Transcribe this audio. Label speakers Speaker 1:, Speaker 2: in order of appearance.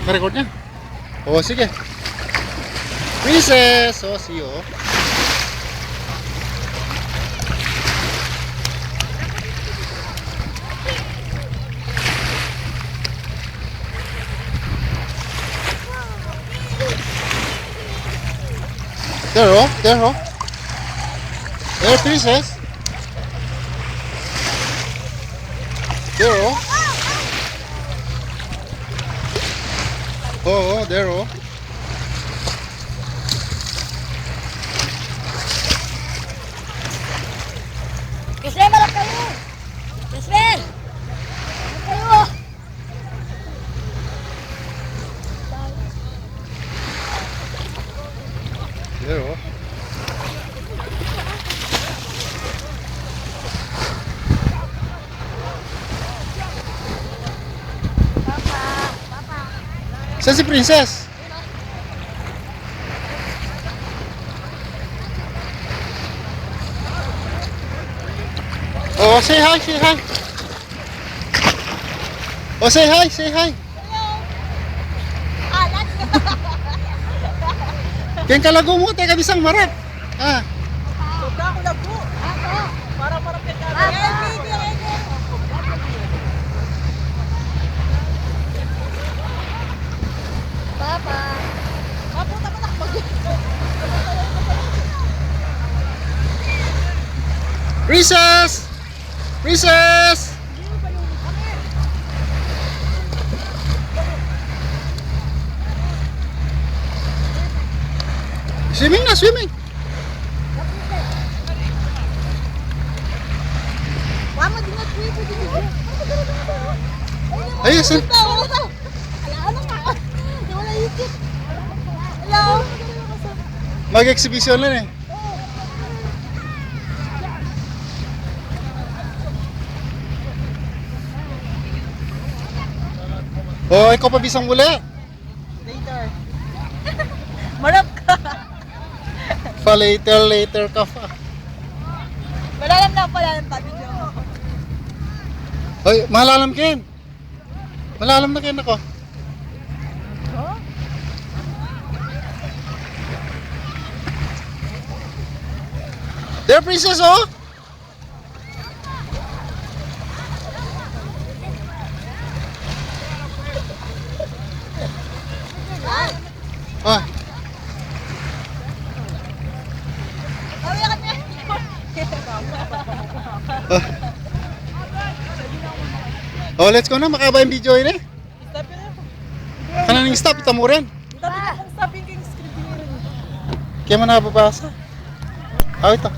Speaker 1: Naka-record niya? Oo, sige. Princess! Oh, see you. There, oh. There, oh. There, princess. There, oh. Oh, there, oh.
Speaker 2: Kisler, malak kayo! Kisler! Malak kayo!
Speaker 1: There, oh. Saan si princess? Oh, say hi, say hi. Oh, say hi, say hi.
Speaker 2: Ah, that's
Speaker 1: Kaya kalago mo, tayo kabisang marat. Ah,
Speaker 3: Sobra ako lago. Para marapit ka.
Speaker 2: Papa.
Speaker 3: Mapunta pa na.
Speaker 1: princess! Princess! Swimming na, swimming.
Speaker 2: Mama, di na tweet din mo.
Speaker 1: Ayun, saan?
Speaker 2: Wala ka. Ano ka? Wala YouTube. Hello.
Speaker 1: Mag-exhibition lang eh. Oh, ikaw pa bisang muli.
Speaker 3: Later. Marap ka.
Speaker 1: Later ka pa.
Speaker 3: Malalam na pala ng tabi niyo.
Speaker 1: Hoy, malalam Ken. Malalam na Ken ako. There, princess, oh. Ah,
Speaker 2: Kaya ka na.
Speaker 1: oh, let's go na. Makaba yung video yun eh.
Speaker 3: Stop yun.
Speaker 1: Kanang stop, ita mo rin.
Speaker 3: Tabi na kung stopping king script yun.
Speaker 1: Kaya mo nakababasa. Ah, ito.